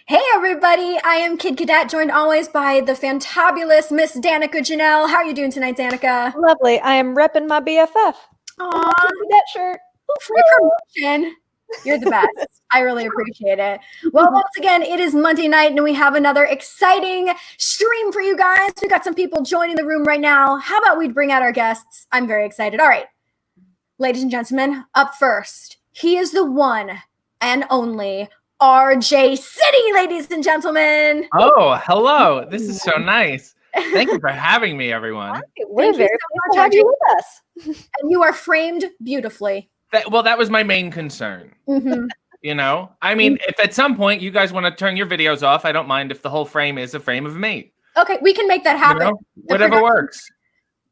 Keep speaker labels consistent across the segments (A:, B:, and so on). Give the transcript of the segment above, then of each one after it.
A: Hey everybody, I am Kid Cadet, joined always by the fantabulous Miss Danica Jenelle. How are you doing tonight, Danica?
B: Lovely. I am repping my BFF.
A: Aww,
B: Cadet shirt.
A: free promotion. You're the best. I really appreciate it. Well, once again, it is Monday night and we have another exciting stream for you guys. We got some people joining the room right now. How about we bring out our guests? I'm very excited. All right, ladies and gentlemen, up first, he is the one and only RJ City, ladies and gentlemen.
C: Oh, hello. This is so nice. Thank you for having me, everyone.
B: We're very pleased to have you with us.
A: And you are framed beautifully.
C: That was my main concern. You know, I mean, if at some point you guys want to turn your videos off, I don't mind if the whole frame is a frame of me.
A: Okay, we can make that happen.
C: You know, whatever works.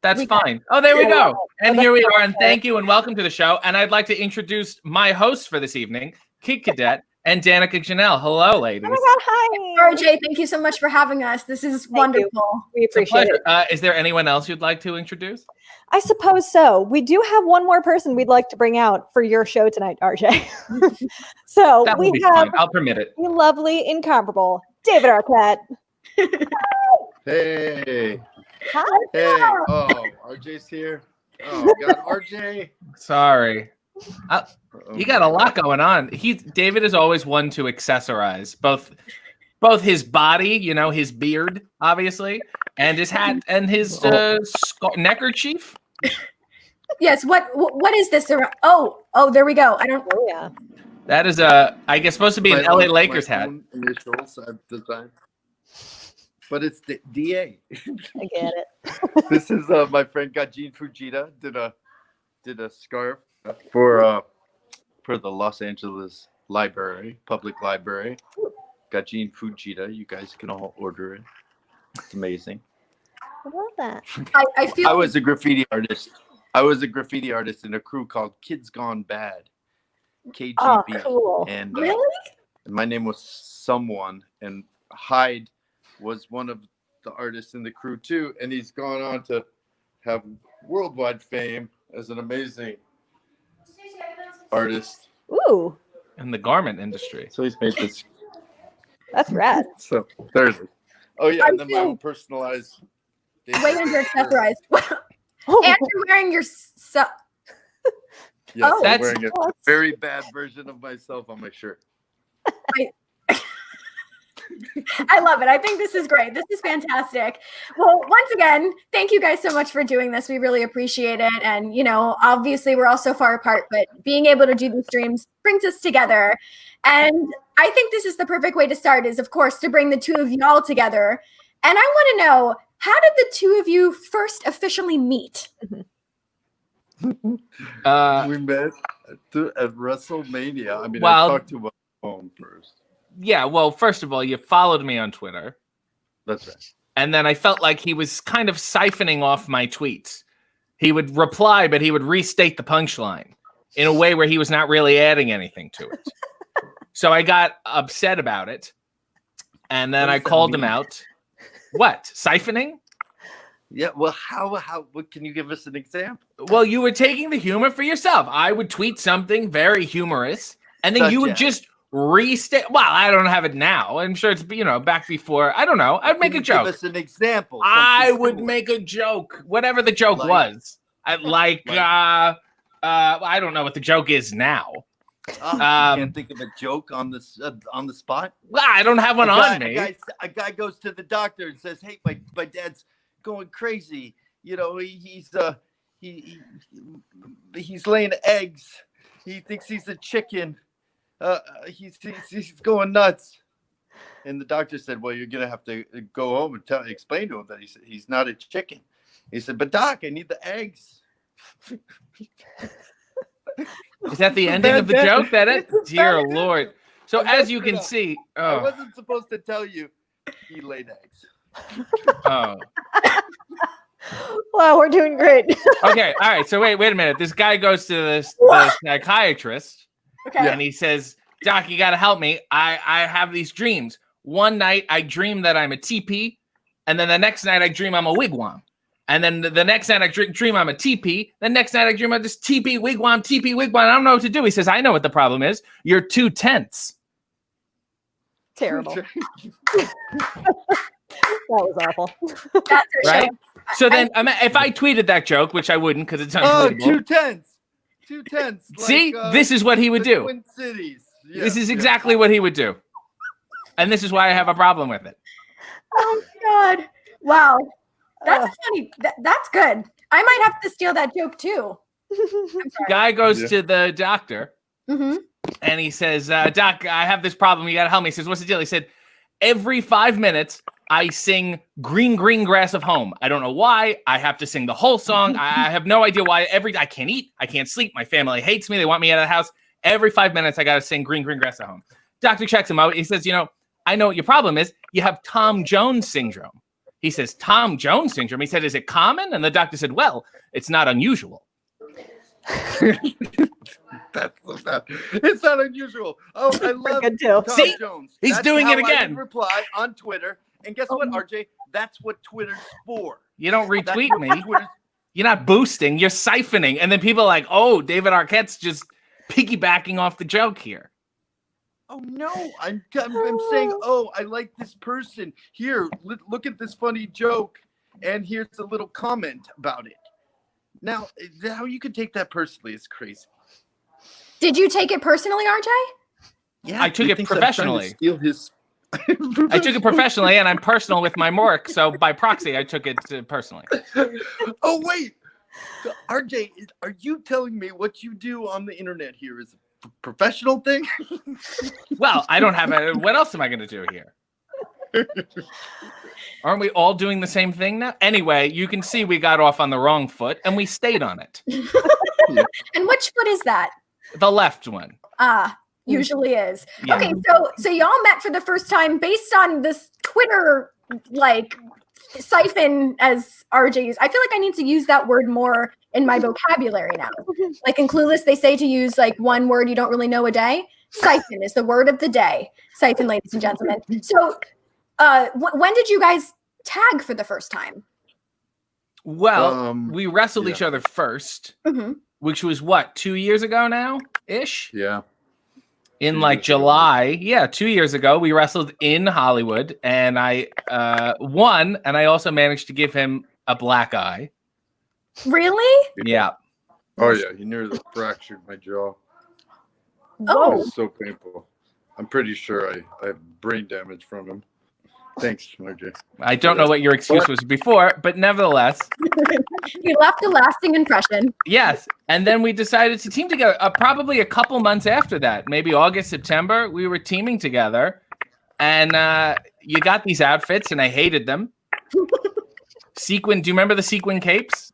C: That's fine. Oh, there we go. And here we are. And thank you and welcome to the show. And I'd like to introduce my hosts for this evening, Kid Cadet and Danica Jenelle. Hello, ladies.
B: Oh my God, hi.
A: RJ, thank you so much for having us. This is wonderful.
B: We appreciate it.
C: Is there anyone else you'd like to introduce?
B: I suppose so. We do have one more person we'd like to bring out for your show tonight, RJ. So
C: That
B: we
C: will be
B: have
C: fine. I'll permit it.
B: the lovely, incomparable David Arquette.
D: Hey.
B: Hi.
D: Hey. Oh, RJ's here. Oh, God, RJ.
C: Sorry. You got a lot going on. David is always one to accessorize both his body, you know, his beard, obviously, and his hat and his neckerchief.
A: Yes. What is this? Oh, there we go. I don't.
B: Oh yeah.
C: That is I guess supposed to be an LA Lakers hat.
D: Initials at the time. But it's the DA.
B: I get it.
D: This is my friend Gajin Fujita did a scarf for the Los Angeles Library, Public Library. Gajin Fujita. You guys can all order it. It's amazing.
B: I love that.
A: I feel.
D: I was a graffiti artist. I was a graffiti artist in a crew called Kids Gone Bad. KGB.
B: Oh, cool.
D: And
A: Really?
D: my name was Someone, and Hyde was one of the artists in the crew too, and he's gone on to have worldwide fame as an amazing artist.
B: Ooh,
C: In the garment industry.
D: So he's made this.
B: that's rad.
D: So there's it. Oh yeah, and then my
A: feel-
D: own personalized.
A: Way under accessorized.
B: Oh,
A: And you're wearing your
D: Yes,
A: Oh.
D: I'm
C: That's-
D: wearing a very bad version of myself on my shirt.
A: I love it. I think this is great. This is fantastic. Well, once again, thank you guys so much for doing this. We really appreciate it. And, you know, obviously we're all so far apart, but being able to do these streams brings us together. And I think this is the perfect way to start is, of course, to bring the two of you all together. And I want to know, how did the two of you first officially meet?
D: We met at WrestleMania. I mean,
C: Well-
D: I talked to him on the phone first.
C: Yeah, well, first of all, you followed me on Twitter.
D: That's right.
C: And then I felt like he was kind of siphoning off my tweets. He would reply, but he would restate the punchline in a way where he was not really adding anything to it. So I got upset about it. And then
D: What
C: I
D: does that
C: called him
D: mean?
C: out. What? Siphoning?
D: Yeah. Well, how? What can you give us an example?
C: Well, you were taking the humor for yourself. I would tweet something very humorous, and then you would
D: Such as?
C: just restate. Well, I don't have it now. I'm sure it's, you know, back before. I don't know. I'd make
D: Can
C: a
D: you
C: joke.
D: Give us an example.
C: I
D: something
C: would
D: similar.
C: make a joke, whatever the joke
D: Like-
C: was. I don't know what the joke is now.
D: Oh, you can't think of a joke on the spot.
C: Well, I don't have one on me.
D: A guy goes to the doctor and says, "Hey, my dad's going crazy. You know, he's laying eggs. He thinks he's a chicken. He's going nuts." And the doctor said, "Well, you're gonna have to go home and explain to him that he's not a chicken." He said, "But doc, I need the eggs."
C: Is that the ending of the joke? That it?
D: It's
C: Dear
D: bad.
C: Lord. So
D: I
C: as you
D: messed it
C: can
D: up.
C: see,
D: I wasn't supposed to tell you he laid eggs.
C: oh.
B: Wow, we're doing great.
C: Okay, all right. So wait a minute. This guy goes to the psychiatrist,
A: Okay.
C: and he says, "Doc, you got to help me. I have these dreams. One night I dream that I'm a teepee, and then the next night I dream I'm a wigwam. And then the next night I dream I'm a teepee. The next night I dream I'm just teepee, wigwam, teepee, wigwam. I don't know what to do." He says, "I know what the problem is. You're 2 tenths."
B: Terrible. That was awful.
A: That's her
C: Right?
A: show.
C: So then, if I tweeted that joke, which I wouldn't because it's
D: Oh,
C: untweetable.
D: 2 tenths.
C: See, this is what he would
D: the
C: do.
D: Twin Cities.
C: This is exactly what he would do. And this is why I have a problem with it.
A: Oh my God. Wow. That's funny. That's good. I might have to steal that joke too. I'm sorry.
C: Guy goes to the doctor
A: Mm-hmm.
C: and he says, Doc, I have this problem. You got to help me. He says, what's the deal? He said, every 5 minutes, I sing Green, Green Grass of Home. I don't know why. I have to sing the whole song. I have no idea why. I can't eat. I can't sleep. My family hates me. They want me out of the house. Every 5 minutes, I got to sing Green, Green Grass of Home. Doctor checks him out. He says, I know what your problem is. You have Tom Jones syndrome. He says, Tom Jones syndrome? He said, is it common? And the doctor said, well, it's not unusual.
D: It's not unusual. Oh, I love
B: good too.
D: Tom
C: See?
D: Jones.
C: He's doing it
D: how I
C: again.
D: would reply on Twitter. And guess what, RJ? That's what Twitter's for.
C: You don't retweet
D: That's
C: me.
D: what Twitter's-
C: You're not boosting. You're siphoning. And then people are like, oh, David Arquette's just piggybacking off the joke here.
D: Oh no, I'm saying, oh, I like this person. Here, look at this funny joke, and here's a little comment about it. Now, how you could take that personally is crazy.
A: Did you take it personally, RJ?
D: Yeah,
C: I took
D: he
C: it
D: thinks I'm trying to
C: professionally.
D: steal his.
C: I took it professionally, and I'm personal with my Mork. So by proxy, I took it personally.
D: Oh wait, so, RJ, are you telling me what you do on the internet here is a professional thing?
C: Well, I don't have a. What else am I going to do here? Aren't we all doing the same thing now? Anyway, you can see we got off on the wrong foot, and we stayed on it.
A: And which foot is that?
C: The left one.
A: Usually is.
C: Yeah.
A: Okay, so y'all met for the first time based on this Twitter siphon, as RJ used. I feel like I need to use that word more in my vocabulary now. Like in Clueless, they say to use like one word you don't really know a day. Siphon is the word of the day. Siphon, ladies and gentlemen. So when did you guys tag for the first time?
C: Well, we wrestled
D: yeah.
C: each other first,
A: Mm-hmm.
C: which was what, 2 years ago now ish?
D: Yeah.
C: In
D: 2
C: like
D: years ago.
C: July. Yeah, 2 years ago. We wrestled in Hollywood and I won, and I also managed to give him a black eye.
A: Really?
C: Yeah.
D: Oh yeah, he nearly fractured my jaw. It
A: Oh,
D: was so painful. I'm pretty sure I have brain damage from him. Thanks, RJ.
C: I don't know what your excuse was before, but nevertheless,
A: you left a lasting impression.
C: yes. And then we decided to team together probably a couple months after that, maybe August, September. We were teaming together, and you got these outfits, and I hated them. Sequin, do you remember the sequin capes?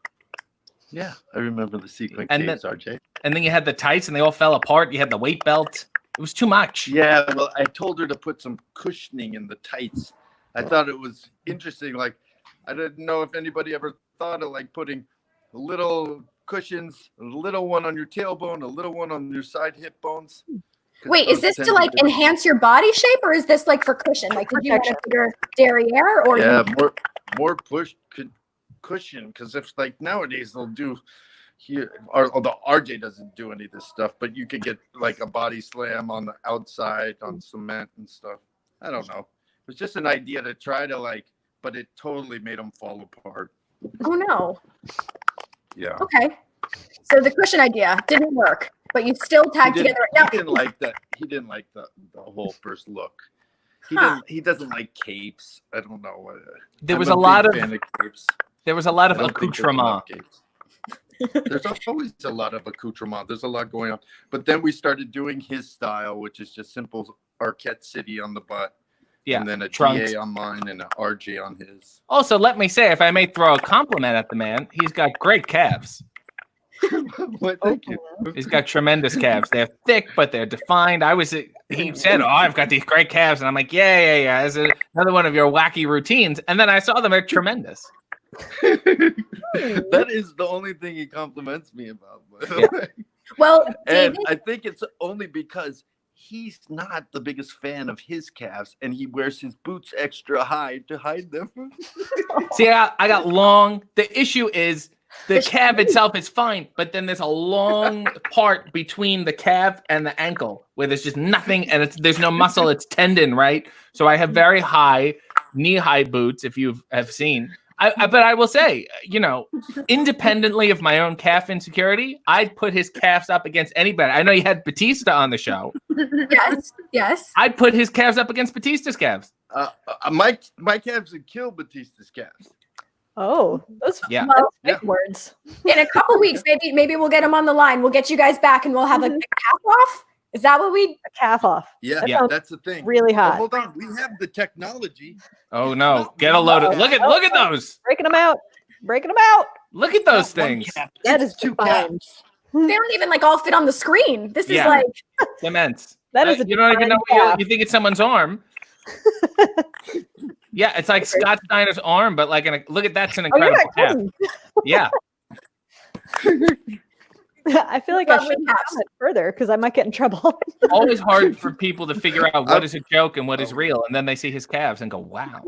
D: Yeah, I remember the sequin
C: And
D: capes, RJ.
C: And then you had the tights, and they all fell apart. You had the weight belt. It was too much.
D: Yeah, well, I told her to put some cushioning in the tights. I thought it was interesting. Like, I didn't know if anybody ever thought of like putting little cushions, a little one on your tailbone, a little one on your side hip bones.
A: Wait, is this to like enhance your body shape, or is this like for cushion? Like, did you want a bigger derriere, or
D: Yeah, more push cushion, because if like nowadays they'll do here, although RJ doesn't do any of this stuff, but you could get like a body slam on the outside on cement and stuff. I don't know. It was just an idea to try to like, but it totally made them fall apart.
A: Oh no.
D: Yeah.
A: Okay. So the cushion idea didn't work, but you still tagged together. Now,
D: He didn't like that. He didn't like the whole first look. He doesn't like capes. I don't know.
C: There was
D: I'm
C: a lot
D: big
C: of
D: fan of capes.
C: there was a lot of
D: I don't think there's enough
C: accoutrement.
D: capes. There's always a lot of accoutrement. There's a lot going on. But then we started doing his style, which is just simple Arquette City on the butt.
C: Yeah,
D: And then a
C: trunks.
D: TA on mine and an RJ on his.
C: Also, let me say, if I may throw a compliment at the man, he's got great calves.
D: What? Thank you.
C: He's got tremendous calves. They're thick, but they're defined. He said, "Oh, I've got these great calves," and I'm like, "Yeah. It's another one of your wacky routines." And then I saw them; they're tremendous.
D: That is the only thing he compliments me about.
C: Yeah.
A: well,
D: And
A: David,
D: I think it's only because he's not the biggest fan of his calves, and he wears his boots extra high to hide them.
C: See, I got long. The issue is The calf itself is fine, but then there's a long part between the calf and the ankle where there's just nothing, and there's no muscle, it's tendon, right? So I have very high knee-high boots, if you have seen. But I will say, independently of my own calf insecurity, I'd put his calves up against anybody. I know you had Batista on the show.
A: Yes.
C: I'd put his calves up against Batista's calves.
D: My calves would kill Batista's calves.
B: Oh, those big words.
A: In a couple weeks, maybe we'll get him on the line. We'll get you guys back, and we'll have a calf off. Is that what we?
B: A calf off.
D: Yeah, that's the thing.
B: Really hot.
D: Hold on, we have the technology.
C: Oh no! Get a load of look at those.
B: Breaking them out.
C: Look at those things.
B: That is
D: two
B: defined.
D: calves.
A: They don't even all fit on the screen. This is like
C: immense.
B: That is
C: you don't even know you think it's someone's arm. Yeah, it's like Scott Steiner's arm, but look at that's an incredible calf. Yeah.
B: I feel like I should comment further because I might get in trouble.
C: Always hard for people to figure out what is a joke and what is real, and then they see his calves and go, "Wow."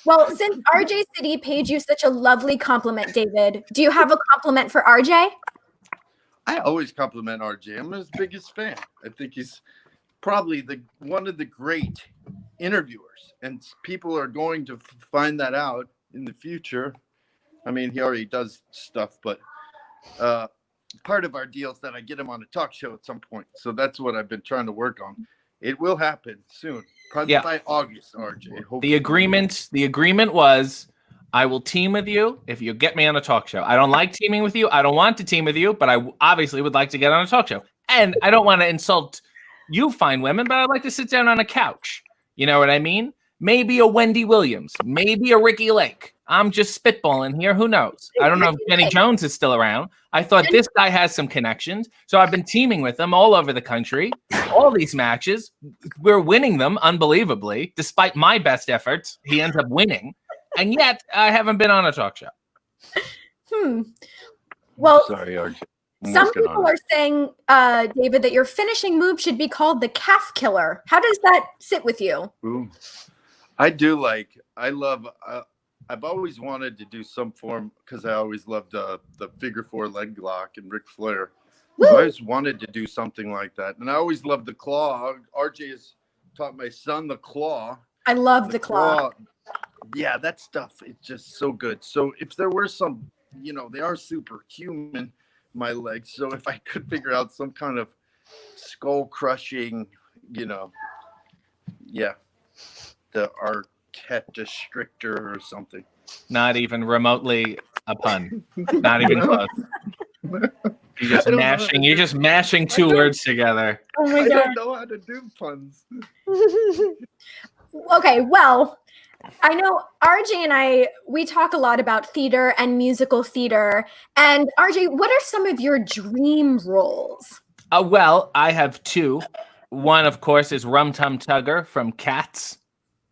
A: Well, since RJ City paid you such a lovely compliment, David, do you have a compliment for RJ?
D: I always compliment RJ. I'm his biggest fan. I think he's probably one of the great interviewers, and people are going to find that out in the future. I mean, he already does stuff, but part of our deal is that I get him on a talk show at some point. So that's what I've been trying to work on. It will happen soon, probably by August, RJ. Hopefully.
C: The agreement was, I will team with you if you get me on a talk show. I don't like teaming with you. I don't want to team with you, but I obviously would like to get on a talk show. And I don't want to insult you fine women, but I'd like to sit down on a couch. You know what I mean? Maybe a Wendy Williams, maybe a Ricky Lake. I'm just spitballing here. Who knows? I don't know if Jenny Jones is still around. I thought this guy has some connections. So I've been teaming with him all over the country. All these matches. We're winning them unbelievably. Despite my best efforts, he ends up winning. And yet I haven't been on a talk show.
A: Well,
D: sorry, RJ.
A: Some people are saying, David, that your finishing move should be called the calf killer. How does that sit with you?
D: Ooh. I've always wanted to do some form, because I always loved the figure 4 leg lock and Ric Flair. So I always wanted to do something like that. And I always loved the claw. RJ has taught my son the claw.
A: I love the claw.
D: Yeah, that stuff, it's just so good. So if there were some, they are superhuman, my legs. So if I could figure out some kind of skull crushing, the Arquette Districtor or something.
C: Not even remotely a pun. Not even close. You're just mashing two words together.
A: Oh my God.
D: I don't know how to do puns.
A: Okay, well, I know RJ and we talk a lot about theater and musical theater. And RJ, what are some of your dream roles?
C: Well, I have two. One, of course, is Rum Tum Tugger from Cats.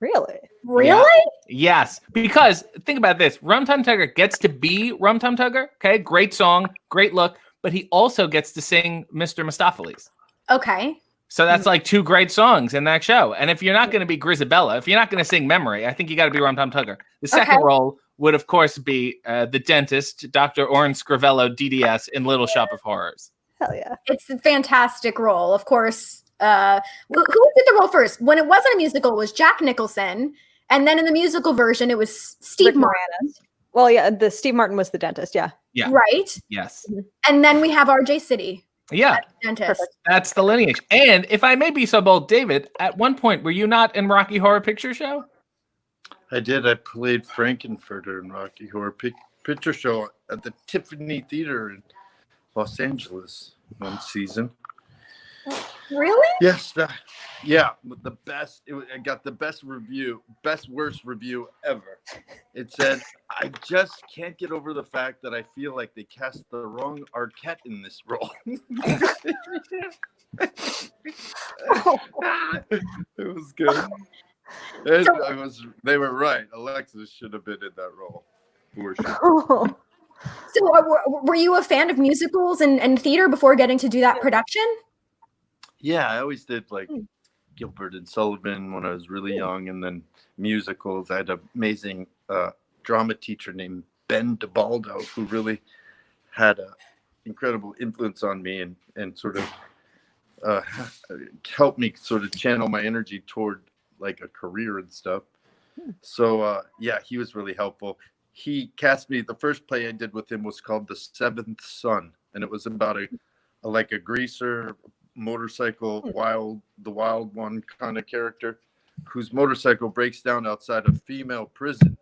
B: Really?
A: Really?
C: Yeah. Yes, because think about this. Rum Tum Tugger gets to be Rum Tum Tugger. Okay, great song, great look, but he also gets to sing Mr. Mistopheles.
A: Okay.
C: So that's like two great songs in that show. And if you're not going to be Grisabella, if you're not going to sing Memory, I think you got to be Rum Tum Tugger. The second role would, of course, be the dentist, Dr. Orin Scrivello, DDS, in Little Shop of Horrors.
B: Hell yeah.
A: It's a fantastic role, of course. Who did the role first? When it wasn't a musical, it was Jack Nicholson. And then in the musical version, it was Steve Martin.
B: Well, yeah, the Steve Martin was the dentist, yeah.
C: Yeah.
A: Right?
C: Yes.
A: And then we have RJ City.
C: Yeah.
A: Dentist.
C: That's the lineage. And if I may be so bold, David, at one point, were you not in Rocky Horror Picture Show?
D: I did. I played Frankenfurter in Rocky Horror Picture Show at the Tiffany Theater in Los Angeles one season.
A: Really?
D: Yes. The best. I got the best worst review ever. It said, "I just can't get over the fact that I feel like they cast the wrong Arquette in this role." It was good. And they were right. Alexis should have been in that role. For sure.
A: So were you a fan of musicals and theater before getting to do that production?
D: Yeah, I always did like Gilbert and Sullivan when I was really young, and then musicals. I had an amazing drama teacher named Ben DiBaldo, who really had an incredible influence on me and sort of helped me sort of channel my energy toward like a career and stuff. So yeah, he was really helpful. He cast me. The first play I did with him was called The Seventh Son, and it was about a greaser motorcycle, the wild one kind of character, whose motorcycle breaks down outside a female prison,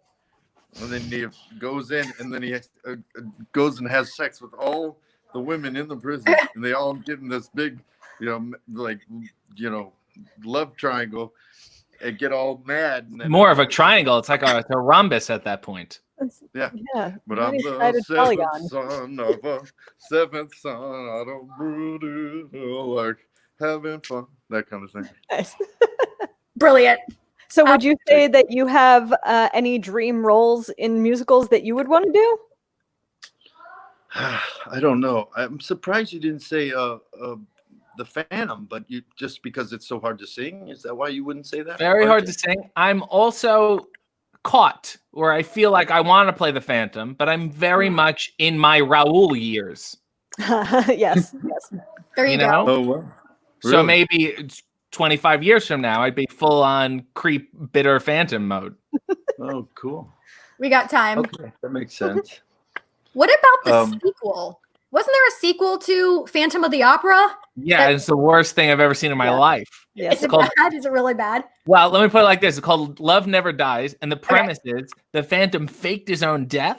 D: and then he goes in, and then he goes and has sex with all the women in the prison, and they all get in this big, love triangle, and get all mad. And then
C: More of a triangle. It's like a rhombus at that point.
D: Yeah. But I'm
B: Nice
D: the
B: sided polygon.
D: seventh son of a seventh son. I don't brood it, like having fun. That kind of thing.
B: Nice.
A: Brilliant.
B: So would you say that you have any dream roles in musicals that you would want to do?
D: I don't know. I'm surprised you didn't say the Phantom, but you just because it's so hard to sing. Is that why you wouldn't say that?
C: Very hard to sing. I'm also caught where I feel like I want to play the Phantom, but I'm very much in my Raoul years.
B: Yes.
A: There you go.
C: Know?
D: Oh, wow.
C: So
D: Really?
C: maybe 25 years from now, I'd be full on creep, bitter Phantom mode.
D: Oh, cool.
A: We got time.
D: Okay, that makes sense.
A: What about the sequel? Wasn't there a sequel to Phantom of the Opera?
C: Yeah, it's the worst thing I've ever seen in my life.
B: Yes.
A: Is it
C: called-
A: bad? Is it really bad?
C: Well, let me put it like this. It's called Love Never Dies. And the premise is the Phantom faked his own death,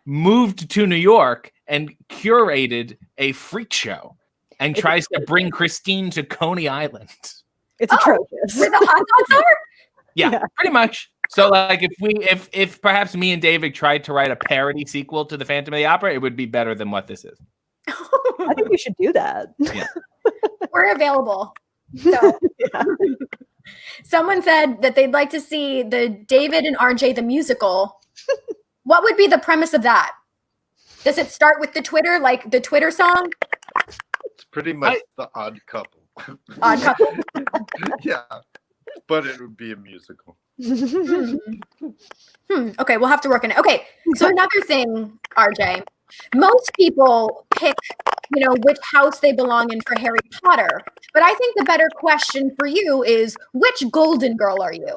C: moved to New York, and curated a freak show and tries to bring Christine to Coney Island.
B: It's atrocious.
A: Where the hot dogs are?
C: Yeah, pretty much. So like if perhaps me and David tried to write a parody sequel to the Phantom of the Opera, it would be better than what this is.
B: I think you should do that.
C: Yeah.
A: We're available. So someone said that they'd like to see the David and RJ the musical. What would be the premise of that? Does it start with the Twitter, like the Twitter song?
D: It's pretty much The Odd Couple.
A: Odd Couple.
D: Yeah, but it would be a musical.
A: Okay, we'll have to work on it. Okay, so another thing, RJ. Most people pick, which house they belong in for Harry Potter. But I think the better question for you is, which Golden Girl are you?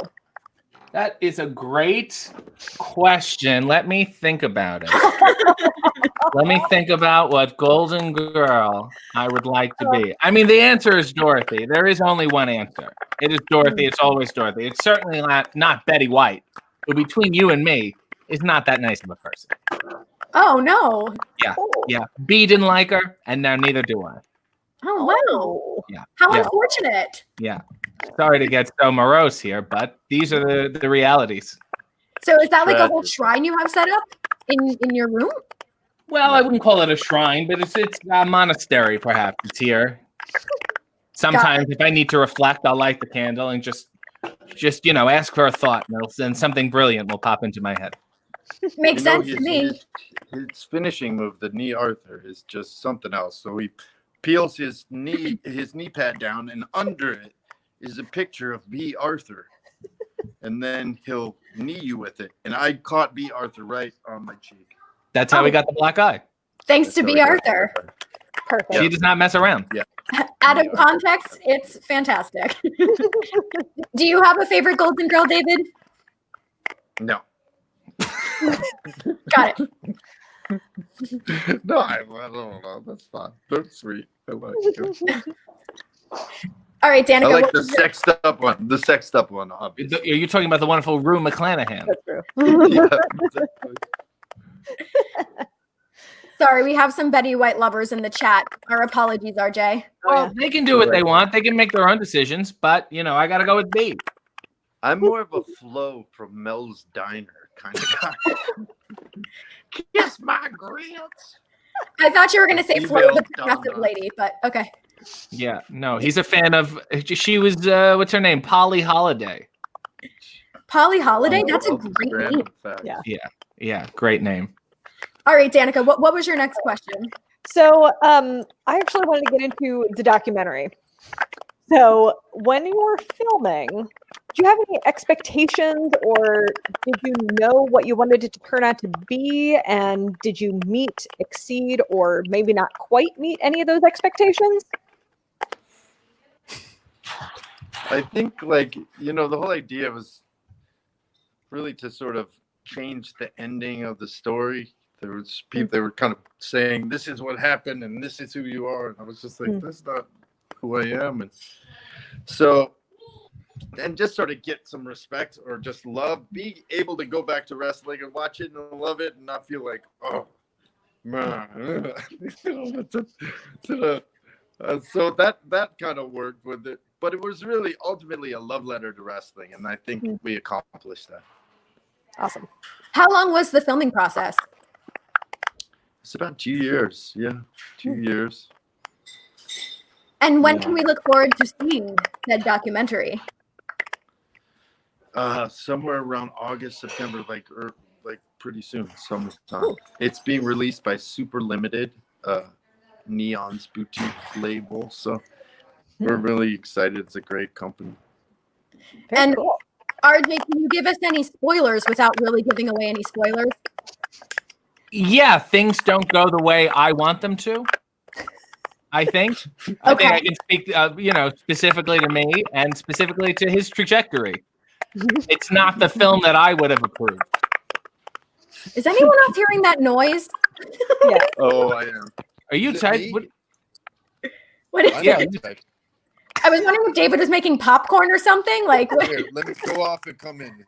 C: That is a great question. Let me think about it. Let me think about what Golden Girl I would like to be. I mean, the answer is Dorothy. There is only one answer. It is Dorothy. It's always Dorothy. It's certainly not Betty White, who between you and me is not that nice of a person.
A: Oh, no.
C: Yeah. B didn't like her, and now neither do I.
A: Oh, wow.
C: Yeah.
A: How
C: Yeah.
A: unfortunate.
C: Yeah. Sorry to get so morose here, but these are the realities.
A: So is that like a whole
D: Tragic.
A: shrine you have set up in your room?
C: Well, I wouldn't call it a shrine, but it's a monastery, perhaps. It's here. Sometimes, if I need to reflect, I'll light the candle and just ask for a thought, and then something brilliant will pop into my head.
A: Makes sense to me.
D: His finishing move, the knee Arthur, is just something else. So he peels his knee pad down, and under it is a picture of B. Arthur. And then he'll knee you with it. And I caught B. Arthur right on my cheek.
C: That's how we got the black eye.
A: Thanks to B. Arthur.
B: Perfect.
C: She does not mess around.
D: Yeah.
A: Out of context, it's fantastic. Do you have a favorite Golden Girl, David?
D: No.
A: Got it.
D: No, I don't know. That's fine. They're sweet. I like them.
A: All right, Danica.
D: I like
A: what
D: the
A: was your-
D: sexed up one. The sexed up one, obviously.
C: Are you talking about the wonderful Rue McClanahan?
B: That's true.
D: Yeah, exactly.
A: Sorry, we have some Betty White lovers in the chat. Our apologies, RJ.
C: Well, they can do what they want. They can make their own decisions, but I got to go with B.
D: I'm more of a Flo from Mel's Diner kind of guy. Kiss my grits.
A: I thought you were going to say Flo, the
D: Email
A: progressive
D: Donna.
A: lady, but okay.
C: Yeah, no, he's a fan of. She was what's her name? Polly Holiday.
A: Polly Holiday?
D: Oh,
A: That's a
D: oh,
A: great
D: random
A: name.
D: fact.
B: Yeah.
C: Yeah, great name.
A: All right, Danica, what was your next question?
B: So I actually wanted to get into the documentary. So when you were filming, you have any expectations, or did you know what you wanted it to turn out to be? And did you meet, exceed, or maybe not quite meet any of those expectations?
D: I think, like, you know, the whole idea was really to sort of change the ending of the story. There was people, they were kind of saying, this is what happened and this is who you are. And I was just like, that's not who I am. And so, and just sort of get some respect or just love, be able to go back to wrestling and watch it and love it and not feel like, oh, man. So that kind of worked with it. But it was really ultimately a love letter to wrestling. And I think we accomplished that.
B: Awesome.
A: How long was the filming process?
D: It's about 2 years. Yeah, 2 years.
A: And when can we look forward to seeing that documentary?
D: Somewhere around August, September, like pretty soon, summertime. It's being released by Super Limited, Neon's boutique label. So we're really excited. It's a great company.
B: Very cool.
A: RJ, can you give us any spoilers without really giving away any spoilers?
C: Yeah, things don't go the way I want them to. I think. I think I can speak, specifically to me and specifically to his trajectory. It's not the film that I would have approved.
A: Is anyone else hearing that noise?
B: Yeah.
D: Oh, I am.
C: Are you tight?
A: What is it? I was wondering if David was making popcorn or something. Like, what?
D: Here, let me go off and come in.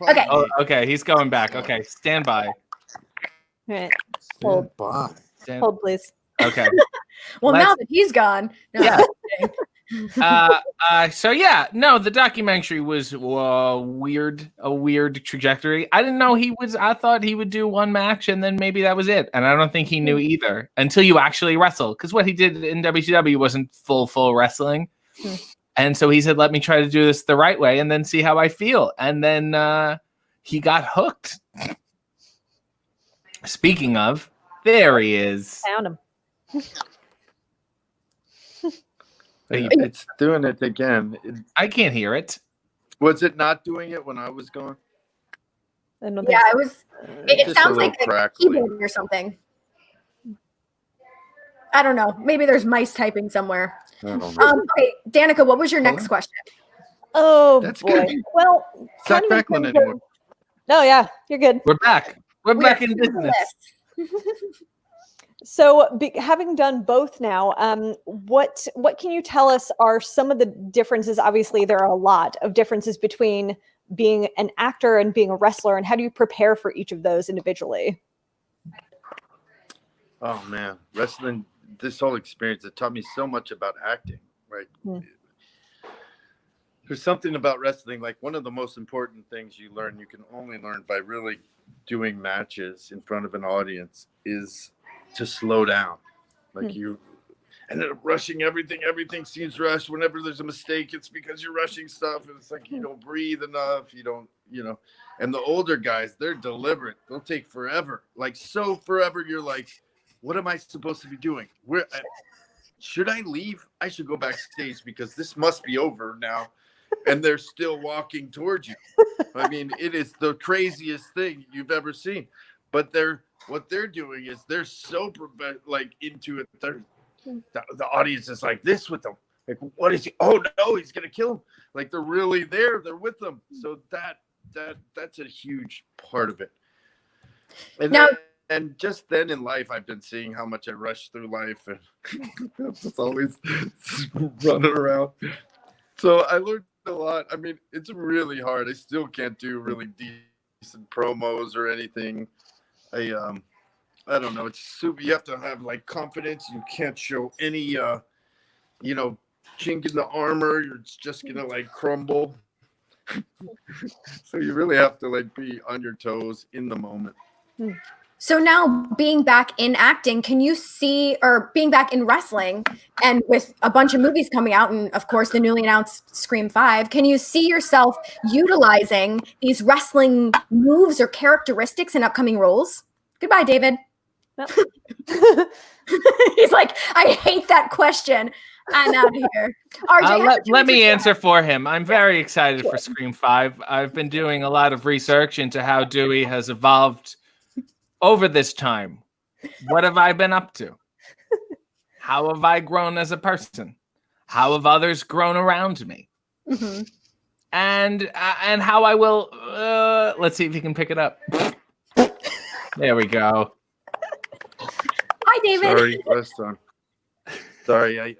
A: Okay.
C: Oh, okay, he's going back. Okay, stand by.
B: All right.
D: Stand by.
B: Hold, please.
C: Okay.
A: Well, now that he's gone. No,
C: Yeah. The documentary was a weird trajectory. I didn't know I thought he would do one match and then maybe that was it. And I don't think he knew either until you actually wrestle. Because what he did in WCW wasn't full wrestling. And so he said, let me try to do this the right way and then see how I feel. And then he got hooked. Speaking of, there he is.
B: Found him.
D: It's doing it again.
C: I can't hear it.
D: Was it not doing it when I was gone?
B: I don't
A: Yeah,
B: think
A: it was. It
D: Just a
A: sounds
D: little
A: like a
D: crackly.
A: keyboard or something. I don't know. Maybe there's mice typing somewhere.
D: I don't know.
A: Okay, Danica, what was your next question?
B: Oh,
D: That's
B: boy.
D: good.
B: Well,
D: It's not
B: kind of in
D: crackling
B: terms
D: anymore.
B: of- No, yeah, you're good.
C: We're back. We're
A: We
C: back
A: are
C: in
A: through the
C: business.
A: list.
B: So, having done both now, what can you tell us are some of the differences? Obviously, there are a lot of differences between being an actor and being a wrestler, and how do you prepare for each of those individually?
D: Oh man, wrestling, this whole experience, it taught me so much about acting, right? There's something about wrestling, like one of the most important things you can only learn by really doing matches in front of an audience is to slow down. Like you ended up rushing everything seems rushed. Whenever there's a mistake, it's because you're rushing stuff. And it's like you don't breathe enough, you don't, and the older guys, they're deliberate. They'll take forever. Like so forever, you're like, what am I supposed to be doing? Should I leave? I should go backstage because this must be over now. And they're still walking towards you. I mean, it is the craziest thing you've ever seen. But what they're doing is they're so into it. The audience is like this with them. Like, what is he? Oh no, he's gonna kill him. Like they're really there. They're with them. So that's a huge part of it. And just then in life, I've been seeing how much I rush through life, and I'm just always running around. So I learned a lot. I mean, it's really hard. I still can't do really decent promos or anything. I don't know. It's super. You have to have like confidence. You can't show any, chink in the armor. You're just gonna like crumble. So you really have to like be on your toes in the moment.
A: So now being back in acting, can you see, or being back in wrestling and with a bunch of movies coming out and of course the newly announced Scream 5, can you see yourself utilizing these wrestling moves or characteristics in upcoming roles? Goodbye, David.
B: Well.
A: He's like, I hate that question. I'm out of here. RJ,
C: let me answer for him. I'm very excited for Scream 5. I've been doing a lot of research into how Dewey has evolved over this time. What have I been up to? How have I grown as a person? How have others grown around me?
A: Mm-hmm.
C: And how I will. Let's see if you can pick it up. There we go.
A: Hi, David.
D: Sorry, last time. Sorry, I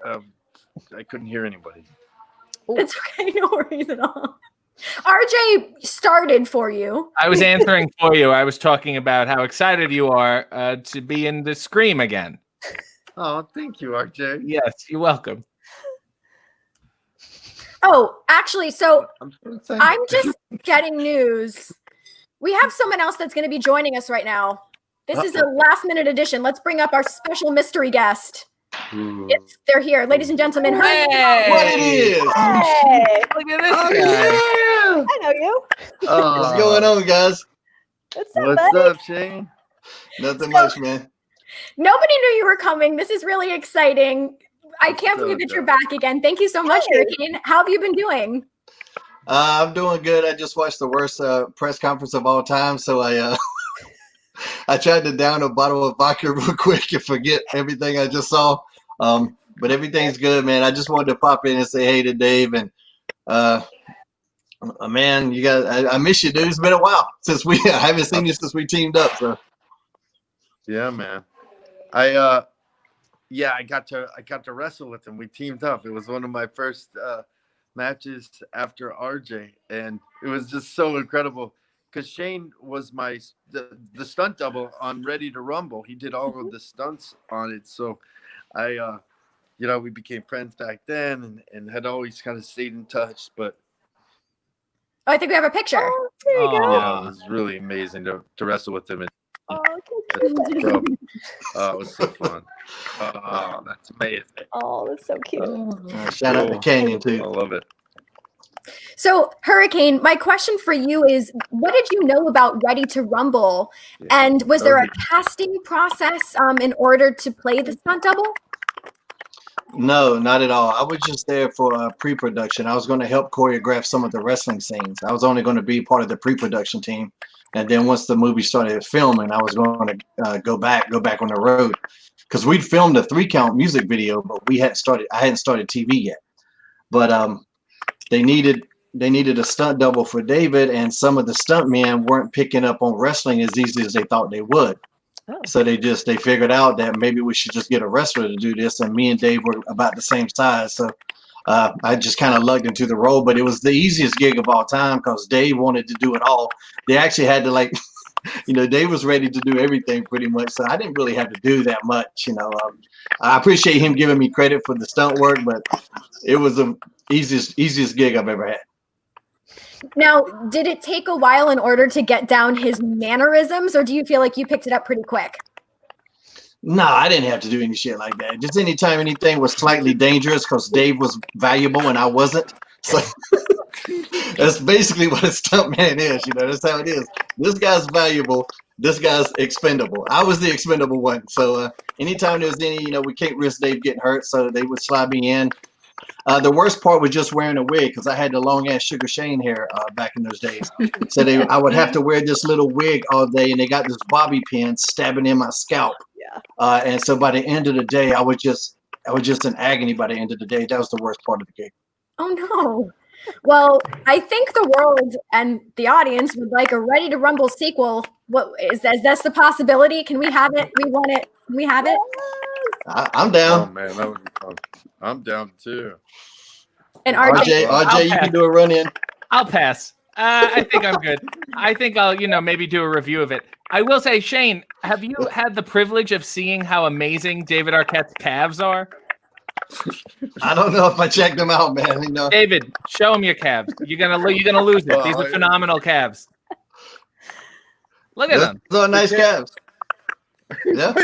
D: couldn't hear anybody.
A: It's okay, no worries at all. RJ started for you.
C: I was answering for you. I was talking about how excited you are to be in the Scream again.
D: Oh, thank you, RJ.
C: Yes, you're welcome.
A: Oh, actually, so
D: I'm
A: I'm just getting news. We have someone else that's going to be joining us right now. This is a last-minute edition. Let's bring up our special mystery guest. They're here, ladies and gentlemen.
C: Hey!
E: What it is?
B: Hey,
C: Look at this
E: Oh,
C: guy.
E: yeah.
B: I know you.
E: What's going on, guys?
B: What's up,
D: What's
B: buddy?
D: up, Shane?
E: Nothing much, man.
A: Nobody knew you were coming. This is really exciting. I can't
D: So
A: believe that you're
D: dope.
A: back again. Thank you so much,
B: Hey.
A: Hurricane. How have you been doing?
E: I'm doing good. I just watched the worst press conference of all time, so I I tried to down a bottle of vodka real quick and forget everything I just saw. But everything's good, man. I just wanted to pop in and say hey to Dave, and man, you guys, I miss you, dude. It's been a while since I haven't seen you since we teamed up. So
D: Yeah, man. I got to wrestle with him. We teamed up. It was one of my first matches after RJ, and it was just so incredible because Shane was the stunt double on Ready to Rumble. He did all of the stunts on it, so we became friends back then, and had always kind of stayed in touch. But
A: Oh, I think we have a picture.
B: Oh, there you go.
D: yeah, it was really amazing to wrestle with him.
B: Oh,
D: So, it was so fun. That's amazing.
B: oh, that's so cute.
E: shout out to Canyon
D: I
E: too.
D: love it.
A: So, Hurricane, my question for you is, what did you know about Ready to Rumble?
D: Yeah.
A: And was there a
D: Okay.
A: casting process in order to play the stunt double?
E: No, not at all. I was just there for pre-production. I was going to help choreograph some of the wrestling scenes. I was only going to be part of the pre-production team, and then once the movie started filming, I was going to go back on the road because we'd filmed a 3-count music video, but I hadn't started TV yet. But they needed a stunt double for David, and some of the stuntmen weren't picking up on wrestling as easy as they thought they would.
B: Oh.
E: So they figured out that maybe we should just get a wrestler to do this, and me and Dave were about the same size. So I just kind of lugged into the role, but it was the easiest gig of all time because Dave wanted to do it all. They actually had to Dave was ready to do everything pretty much, so I didn't really have to do that much. I appreciate him giving me credit for the stunt work, but it was the easiest gig I've ever had.
A: Now, did it take a while in order to get down his mannerisms, or do you feel like you picked it up pretty quick?
E: No, I didn't have to do any shit like that. Just anytime anything was slightly dangerous because Dave was valuable and I wasn't. So that's basically what a stuntman is. That's how it is. This guy's valuable. This guy's expendable. I was the expendable one. So anytime there was any, we can't risk Dave getting hurt. So they would slide me in. The worst part was just wearing a wig because I had the long ass Sugar Shane hair back in those days. So I would have to wear this little wig all day, and they got this bobby pin stabbing in my scalp.
B: Yeah.
E: And so by the end of the day, I was just in agony. By the end of the day, that was the worst part of the gig.
A: Oh no. Well, I think the world and the audience would like a Ready to Rumble sequel. What is that's the possibility? Can we have it? We want it. Can we have it?
E: I'm
D: Oh
E: down.
D: man, that would be fun. I'm down too.
A: And
E: RJ, you can do a run in.
C: I'll pass. I think I'm good. I think I'll, maybe do a review of it. I will say, Shane, have you had the privilege of seeing how amazing David Arquette's calves are?
E: I don't know if I checked them out, man.
C: David, show him your calves. You're gonna lose it. These are phenomenal calves. Look at them.
E: Those are nice calves. Yeah.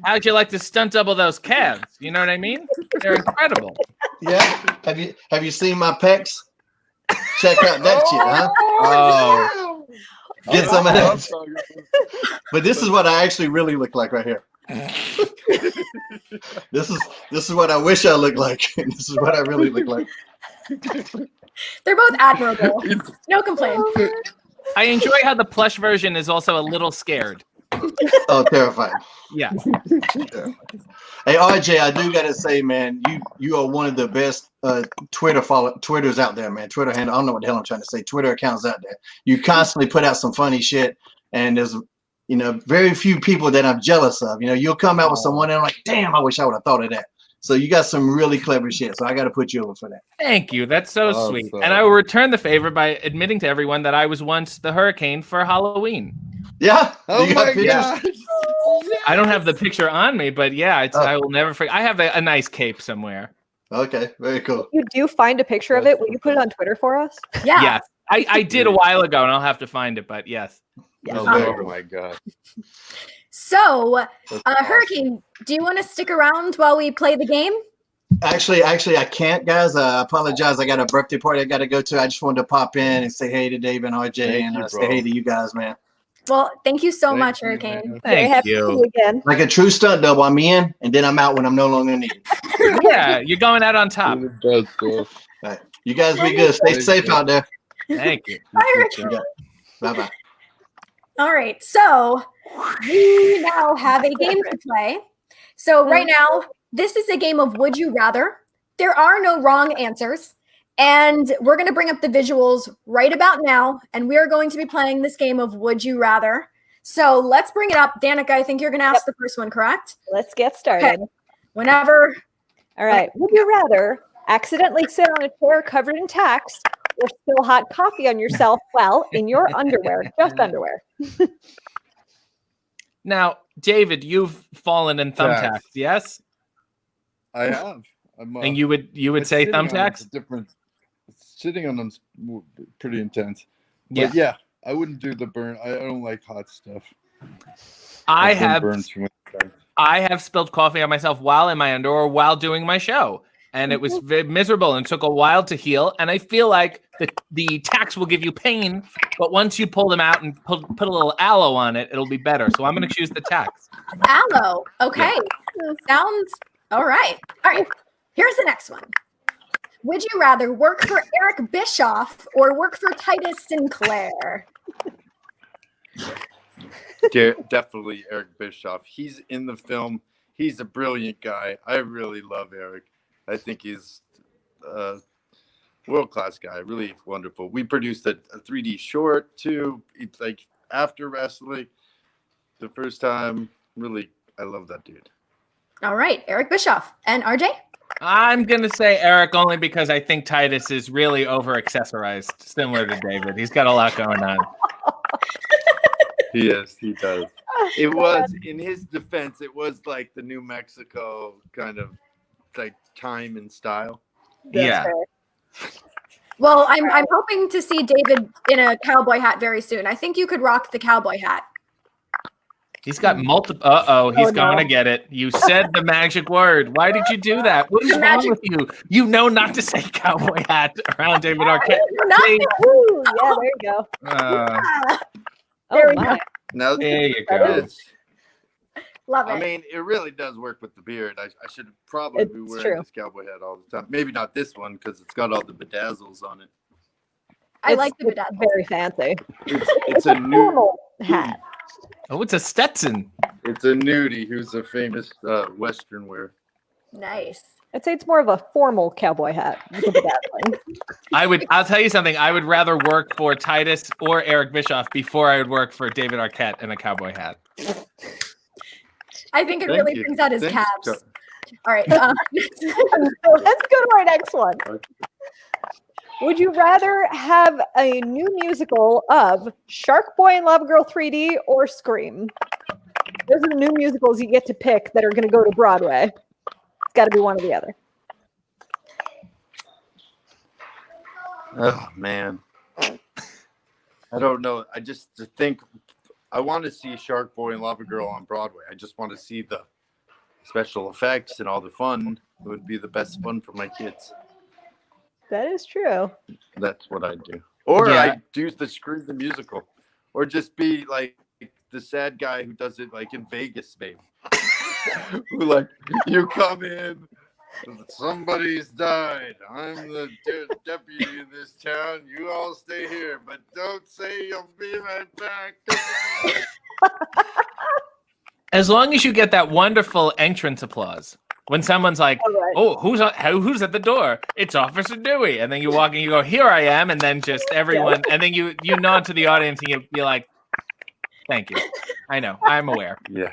C: How'd you like to stunt double those calves? You know what I mean? They're incredible.
E: Yeah. Have you seen my pecs? Check out that shit, huh?
C: Oh,
E: Get some of that. But this is what I actually really look like right here. This is what I wish I looked like. This is what I really look like.
A: They're both admirable. No complaints.
C: I enjoy how the plush version is also a little scared.
E: Oh, terrifying.
C: Yeah.
E: Hey, RJ, I do gotta say, man, you are one of the best Twitters out there, man. Twitter handle. I don't know what the hell I'm trying to say. Twitter accounts out there. You constantly put out some funny shit, and there's very few people that I'm jealous of. You'll come out with someone and I'm like, damn, I wish I would have thought of that. So you got some really clever shit. So I got to put you over for that.
C: Thank you. That's so sweet. And I will return the favor by admitting to everyone that I was once the Hurricane for Halloween.
E: Yeah.
D: Oh my god.
C: I don't have the picture on me, but yeah, I will never forget. I have a nice cape somewhere.
E: Okay, very cool.
B: You do find a picture of it? Will you put it on Twitter for us?
A: Yeah.
C: Yes. I did a while ago, and I'll have to find it, but yes.
D: Oh my god.
A: So, Hurricane, do you want to stick around while we play the game?
E: Actually, I can't, guys. I apologize. I got a birthday party I got to go to. I just wanted to pop in and say hey to Dave and RJ and say hey to you guys, man.
A: Well, thank you so much, Hurricane.
B: Very happy to see you again.
E: Like a true stunt double, I'm in, and then I'm out when I'm no longer needed.
C: Yeah, you're going out on top.
E: All right. You guys be good. Stay safe out there.
C: Thank you.
A: Bye, Hurricane.
E: Bye-bye.
A: All right, so we now have a game to play. So right now, this is a game of Would You Rather. There are no wrong answers. And we're going to bring up the visuals right about now. And we are going to be playing this game of Would You Rather. So let's bring it up. Danica, I think you're going to ask the first one, correct?
B: Let's get started.
A: Okay. Whenever.
B: All right. Would you rather accidentally sit on a chair covered in tacks or spill hot coffee on yourself while in your underwear, just underwear?
C: Now, David, you've fallen in thumbtacks, yes?
D: I have.
C: And you would say thumbtacks?
D: Different. Sitting on them's pretty intense.
C: Yeah.
D: But yeah, I wouldn't do the burn. I don't like hot stuff.
C: I
D: Burns from
C: have spilled coffee on myself while in my underwear while doing my show. And it was very miserable and took a while to heal. And I feel like the tacks will give you pain, but once you pull them out and put a little aloe on it, it'll be better. So I'm going to choose the tacks.
A: Aloe. Okay. Yeah. Sounds all right. All right. Here's the next one. Would you rather work for Eric Bischoff or work for Titus Sinclair?
D: Definitely Eric Bischoff. He's in the film. He's a brilliant guy. I really love Eric. I think he's a world-class guy. Really wonderful. We produced a 3D short too. It's like after wrestling the first time. Really, I love that dude.
A: All right, Eric Bischoff. And RJ?
C: I'm going to say Eric only because I think Titus is really over-accessorized, similar to David. He's got a lot going on.
D: He does. It was, in his defense, it was like the New Mexico kind of like time and style.
C: Yeah.
A: Well, I'm hoping to see David in a cowboy hat very soon. I think you could rock the cowboy hat.
C: He's got multiple. He's going to get it. You said the magic word. Why did you do that? What is wrong with you? You know not to say cowboy hat around David Arquette.
B: Ooh, yeah, there you go.
A: There we go.
D: Now
C: there you go.
A: Love it.
D: I mean, it really does work with the beard. I should probably be wearing this cowboy hat all the time. Maybe not this one because it's got all the bedazzles on it.
A: I like the bedazzles.
B: Very fancy.
D: It's a
B: normal hat.
C: Oh, it's a Stetson.
D: It's a nudie who's a famous Western wear.
A: Nice.
B: I'd say it's more of a formal cowboy hat.
C: I'll tell you something. I would rather work for Titus or Eric Bischoff before I would work for David Arquette in a cowboy hat.
A: I think it really brings out his calves. All right.
B: So let's go to our next one. Would you rather have a new musical of Shark Boy and Lava Girl 3D or Scream? Those are the new musicals you get to pick that are going to go to Broadway. It's got to be one or the other.
D: Oh, man. I don't know. I just think I want to see Shark Boy and Lava Girl on Broadway. I just want to see the special effects and all the fun. It would be the best fun for my kids.
B: That is true.
D: That's what I do. Or I do the Scream the musical. Or just be like the sad guy who does it like in Vegas, maybe. Who like, you come in, somebody's died. I'm the deputy in this town. You all stay here, but don't say you'll be right back.
C: As long as you get that wonderful entrance applause. When someone's like,
B: Right.
C: "Oh, who's at the door? It's Officer Dewey," and then you walk in, you go, "Here I am," and then just everyone, and then you nod to the audience and you're like, "Thank you, I know, I'm aware."
D: Yeah,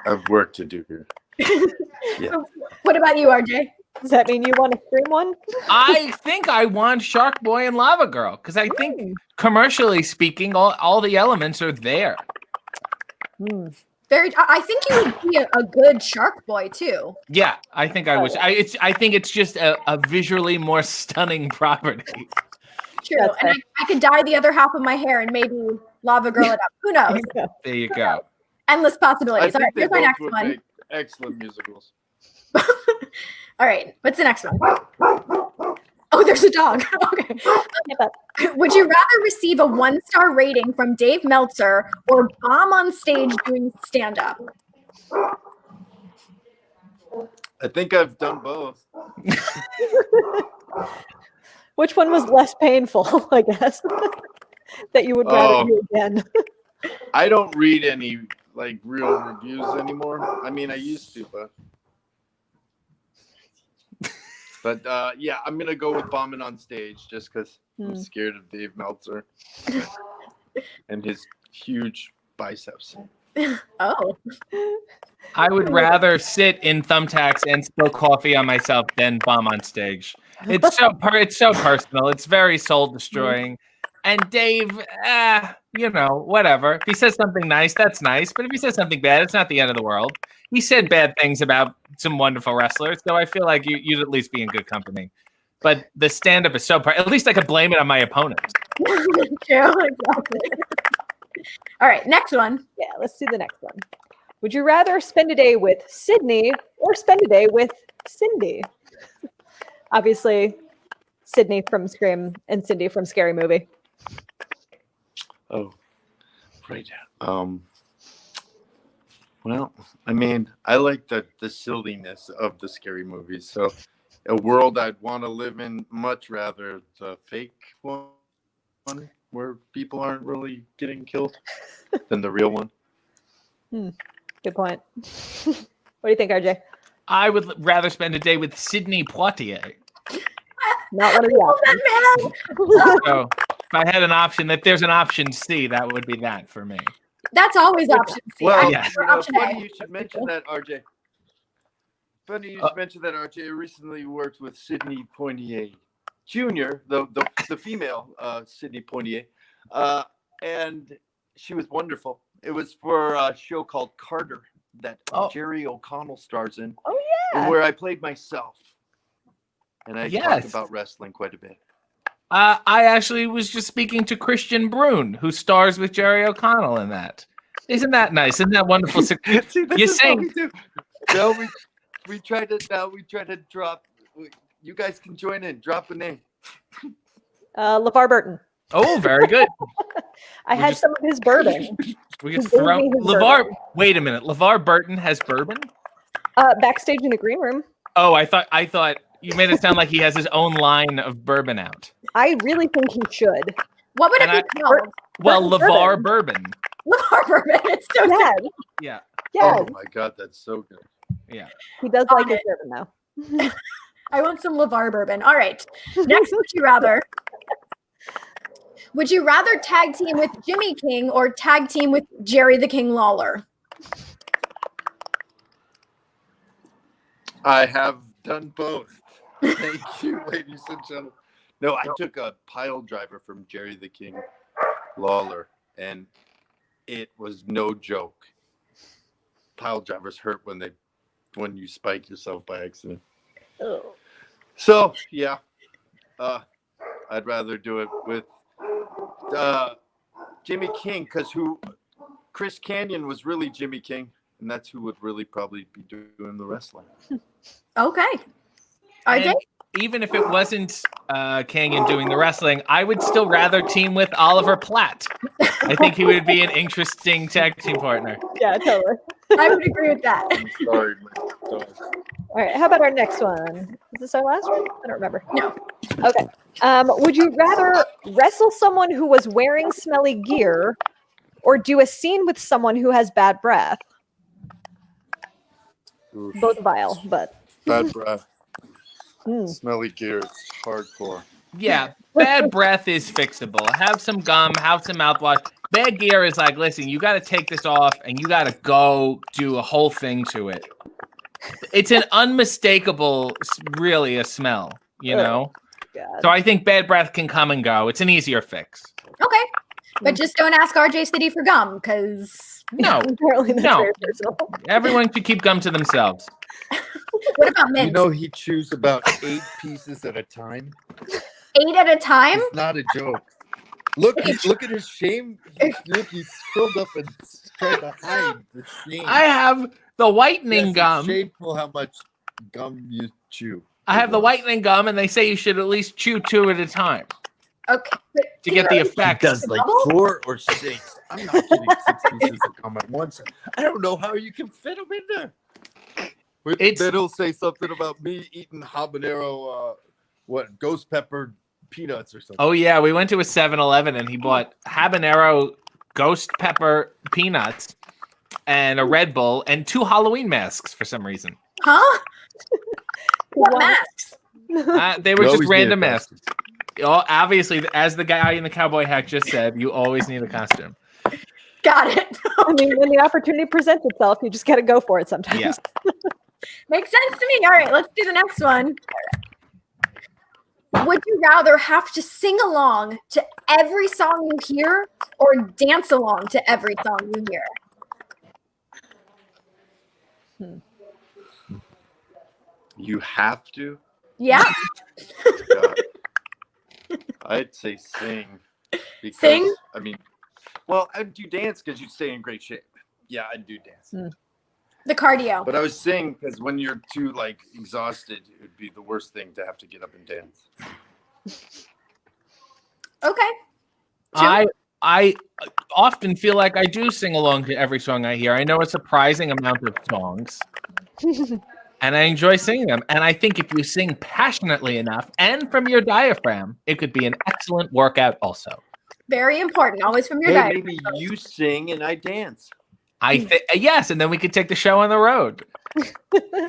D: I've work to do here. Yeah.
A: What about you, RJ?
B: Does that mean you want to stream one?
C: I think I want Shark Boy and Lava Girl because I think commercially speaking, all the elements are there.
A: I think you would be a good Shark Boy too.
C: Yeah, I think I was. I think it's just a visually more stunning property.
A: True, and I could dye the other half of my hair and maybe Lava Girl it up. Who knows?
C: There you go.
A: Endless
D: I
A: possibilities. All right,
D: think they
A: here's my
D: both
A: next
D: would
A: one.
D: make excellent musicals.
A: All right, what's the next one? Oh, there's a dog. Okay. Would you rather receive a 1-star rating from Dave Meltzer or bomb on stage doing stand-up?
D: I think I've done both.
B: Which one was less painful, I guess, that you would rather do again?
D: I don't read any like real reviews anymore. I mean, I used to, but yeah, I'm gonna go with bombing on stage just because I'm scared of Dave Meltzer and his huge biceps.
A: Oh.
C: I would rather sit in thumbtacks and spill coffee on myself than bomb on stage. It's so personal. It's very soul destroying. And Dave, whatever. If he says something nice, that's nice. But if he says something bad, it's not the end of the world. He said bad things about some wonderful wrestlers, so I feel like you'd at least be in good company. But the stand-up is so at least I could blame it on my opponent.
A: True, exactly. All right, next one.
B: Yeah, let's do the next one. Would you rather spend a day with Sydney or spend a day with Cindy? Obviously, Sydney from Scream and Cindy from Scary Movie.
D: Oh, right. Well, I mean, I like the silliness of the Scary Movies. So, a world I'd want to live in, much rather the fake one where people aren't really getting killed than the real one.
B: Good point. What do you think, RJ?
C: I would rather spend a day with Sidney Poitier.
B: Not one of the options.
A: That man.
C: So if I had an option, if there's an option C, that would be that for me.
A: That's always option C.
D: Well,
C: yeah.
A: Option A.
D: funny you should mention that, RJ. Funny you should mention that, RJ. I recently worked with Sidney Poitier Jr., the female Sidney Poitier, and she was wonderful. It was for a show called Carter that Jerry O'Connell stars in.
B: Oh, yeah.
D: And where I played myself. And I talked about wrestling quite a bit.
C: I actually was just speaking to Christian Brune, who stars with Jerry O'Connell in that. Isn't that nice? Isn't that wonderful?
D: See,
C: You're saying
D: we do. No, we try to drop. You guys can join in. Drop a name.
B: LeVar Burton.
C: Oh, very good.
B: I had some of his bourbon.
C: We could
B: He gave
C: throw
B: me his
C: LeVar.
B: bourbon.
C: Wait a minute. LeVar Burton has bourbon?
B: Backstage in the green room.
C: Oh, I thought you made it sound like he has his own line of bourbon out.
B: I really think he should.
A: What would it
C: And
A: be called?
C: Well,
B: Burton
C: LeVar Bourbon.
A: LeVar Bourbon. It's so
B: Yeah,
A: silly.
C: Yeah.
B: yeah.
D: Oh my God, that's so good.
C: Yeah.
B: He does like his bourbon, though.
A: I want some LeVar Bourbon. All right. Next, would you rather? Would you rather tag team with Jimmy King or tag team with Jerry the King Lawler?
D: I have done both. Thank you, ladies and gentlemen. No, I took a pile driver from Jerry the King Lawler, and it was no joke. Pile drivers hurt when you spike yourself by accident.
B: Oh.
D: So yeah, I'd rather do it with Jimmy King, because Chris Kanyon was really Jimmy King, and that's who would really probably be doing the wrestling.
A: Okay. RJ?
C: And even if it wasn't Kangen doing the wrestling, I would still rather team with Oliver Platt. I think he would be an interesting tag team partner.
B: Yeah, totally.
A: I would agree with that.
D: Sorry, my dog.
B: All right, how about our next one? Is this our last one? I don't remember.
A: No.
B: Okay. Would you rather wrestle someone who was wearing smelly gear or do a scene with someone who has bad breath?
D: Oof.
B: Both vile, but
D: Bad breath.
B: Hmm.
D: Smelly gear. It's hardcore.
C: Yeah, bad breath is fixable. Have some gum, have some mouthwash. Bad gear is like, listen, you got to take this off and you got to go do a whole thing to it. It's an unmistakable, really, a smell, you know?
B: God.
C: So I think bad breath can come and go. It's an easier fix.
A: Okay. But just don't ask RJ City for gum, because
C: No,
B: Apparently that's
C: No.
B: very personal.
C: everyone should keep gum to themselves.
A: what about mint?
D: You know, he chews about 8 pieces at a time.
A: 8 at a time?
D: It's not a joke. Look at his shame. Look, he's filled up and trying to hide the shame.
C: I have the whitening
D: Yes,
C: gum.
D: It's shameful how much gum you chew.
C: I have the whitening gum, and they say you should at least chew 2 at a time
A: Okay.
C: to get the
D: He
C: effect.
D: does like
A: Double?
D: 4 or 6. I'm not getting 6 pieces of gum at once. I don't know how you can fit them in there. But
C: It's-
D: then he'll say something about me eating habanero, ghost pepper peanuts or something.
C: Oh, yeah, we went to a 7-Eleven, and he bought habanero ghost pepper peanuts and a Red Bull and 2 Halloween masks for some reason.
A: Huh? What
B: Wow.
A: masks?
C: They were
D: You
C: just
D: always need a
C: random
D: costume.
C: masks. Oh, obviously, as the guy in the cowboy hat just said, you always need a costume.
A: Got it.
B: I mean, when the opportunity presents itself, you just got to go for it sometimes.
C: Yeah.
A: Makes sense to me. All right, let's do the next one. Would you rather have to sing along to every song you hear or dance along to every song you hear?
D: You have to?
A: Yeah.
D: God. I'd say sing. Because,
A: Sing?
D: I mean, well, I'd do dance because you'd stay in great shape. Yeah, I'd do dance.
A: The cardio.
D: But I was sing because when you're too exhausted, it would be the worst thing to have to get up and dance.
A: Okay.
C: I often feel like I do sing along to every song I hear. I know a surprising amount of songs, and I enjoy singing them. And I think if you sing passionately enough and from your diaphragm, it could be an excellent workout also.
A: Very important. Always from your
D: Hey,
A: diet.
D: maybe you sing and I dance.
C: I think yes, and then we could take the show on the road.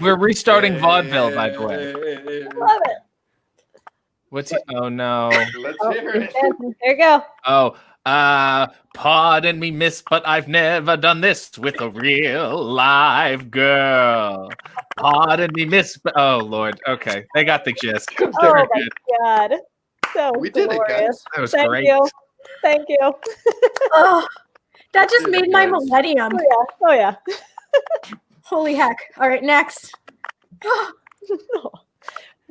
C: We're restarting vaudeville, by the way.
B: Love it.
C: What's it? Oh no.
D: Let's
B: Oh,
D: hear it.
B: there you go.
C: Oh, pardon me, miss, but I've never done this with a real live girl. Pardon me, miss, but oh Lord. Okay, they got the gist.
B: Oh
C: Very
B: my
C: good.
B: God. So
D: We did it,
B: glorious.
D: guys.
C: That was
B: Thank
C: great.
B: you. Thank you.
A: Oh, that just
D: Did it,
A: made my
D: guys.
A: millennium.
B: Oh yeah.
A: Holy heck. All right, next.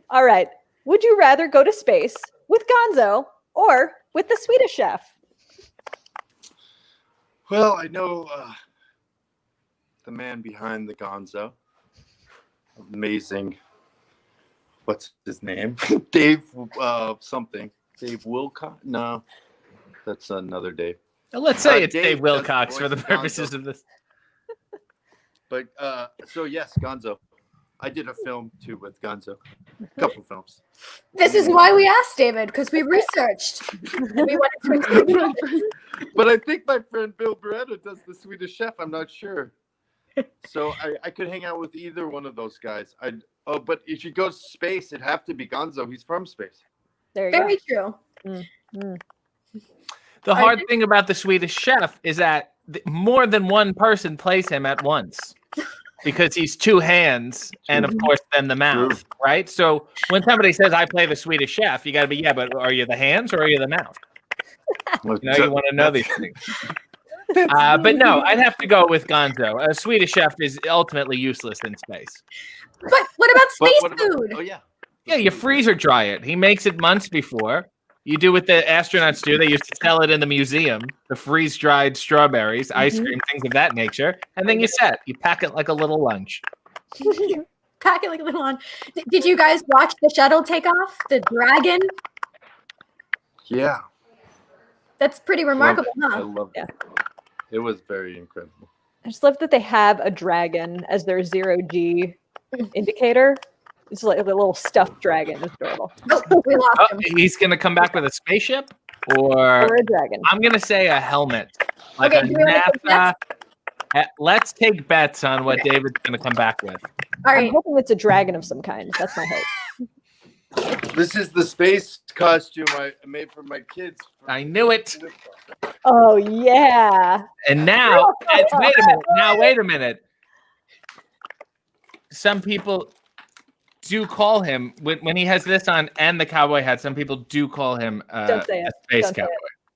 B: All right. Would you rather go to space with Gonzo or with the Swedish Chef?
D: Well, I know the man behind the Gonzo. Amazing. What's his name? Dave something. Dave Wilcox? No, that's another Dave.
C: Let's say it's
D: Dave,
C: Dave
D: that's
C: Wilcox
D: the
C: for the
D: voice of
C: purposes
D: Gonzo.
C: of this.
D: But so yes, Gonzo. I did a film too with Gonzo. A couple films.
A: This is why we asked David, because we researched. And we wanted to include you.
D: But I think my friend Bill Beretta does the Swedish Chef. I'm not sure. So I could hang out with either one of those guys. But if you go to space, it'd have to be Gonzo. He's from space.
B: There you
A: Very true.
C: The hard thing about the Swedish Chef is that more than one person plays him at once because he's 2 hands and, of course, then the mouth, right? So when somebody says, I play the Swedish Chef, you got to be, yeah, but are you the hands or are you the mouth? You know, you want to know these things. But no, I'd have to go with Gonzo. A Swedish Chef is ultimately useless in space.
A: But what about
D: But
A: space
D: what about-
A: food?
D: Oh yeah.
C: Yeah, you freezer dry it. He makes it months before. You do what the astronauts do. They used to sell it in the museum, the freeze-dried strawberries, ice cream, things of that nature. And then you set. You pack it like a little lunch.
A: pack it like a little on. Did you guys watch the shuttle take off? The dragon?
D: Yeah.
A: That's pretty remarkable,
D: I
A: huh?
D: love it. It was very incredible.
B: I just love that they have a dragon as their 0G indicator. It's like a little stuffed dragon. It's adorable.
A: Oh, we lost him.
C: He's gonna come back with a spaceship, or
B: Or a dragon.
C: I'm gonna say a helmet, like
A: Okay,
C: a
A: do we wanna take
C: NASA. Let's take bets on what David's gonna come back with.
A: All
B: I'm
A: right.
B: hoping it's a dragon of some kind. That's my hope.
D: This is the space costume I made for my kids.
C: I knew it.
B: Oh yeah.
C: And now, wait a minute. Now, wait a minute. Some people do call him when he has this on and the cowboy hat. Some people do call him
B: Don't say
C: a
B: it.
C: space
B: Don't say
C: cowboy.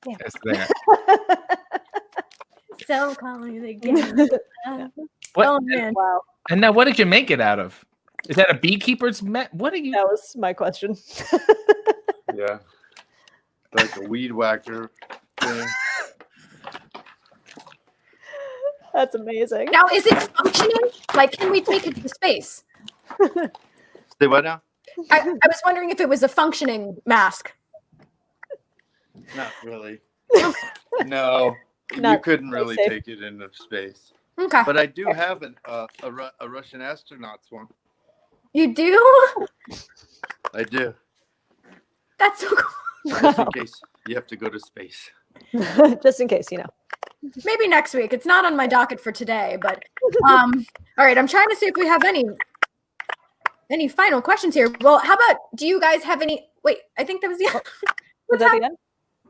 B: Yeah.
C: It's there.
A: So calling it again.
C: What?
A: Oh man.
B: Wow.
C: And now, what did you make it out of? Is that a beekeeper's met? What are you?
B: That was my question.
D: Yeah. Like a weed whacker thing.
B: That's amazing.
A: Now, is it functioning? Like, can we take it to space?
D: Say what now?
A: I was wondering if it was a functioning mask.
D: Not really. No. You
B: Not
D: couldn't really
B: safe.
D: take it into space.
A: Okay.
D: But I do have a Russian astronaut's one.
A: You do?
D: I do.
A: That's so cool.
D: Just in case you have to go to space.
B: Just in case, you know.
A: Maybe next week. It's not on my docket for today, but all right, I'm trying to see if we have any final questions here. Well, how about, do you guys have any? Wait, I think that was the
B: Was that the end?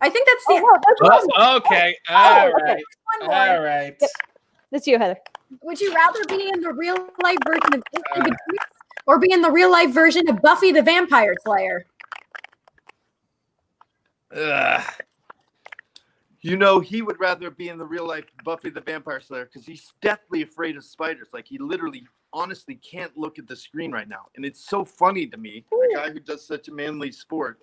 A: I think that's the
B: Oh, that's awesome.
C: Oh, okay.
A: Oh,
C: All
A: okay.
C: right.
A: One more.
C: All right.
B: Yep. That's you, Heather.
A: Would you rather be in the real life version of David Arquette or be in the real life version of Buffy the Vampire Slayer?
C: Ugh.
D: You know, he would rather be in the real life Buffy the Vampire Slayer because he's deathly afraid of spiders. Like, he literally, honestly can't look at the screen right now. And it's so funny to me, a guy who does such a manly sport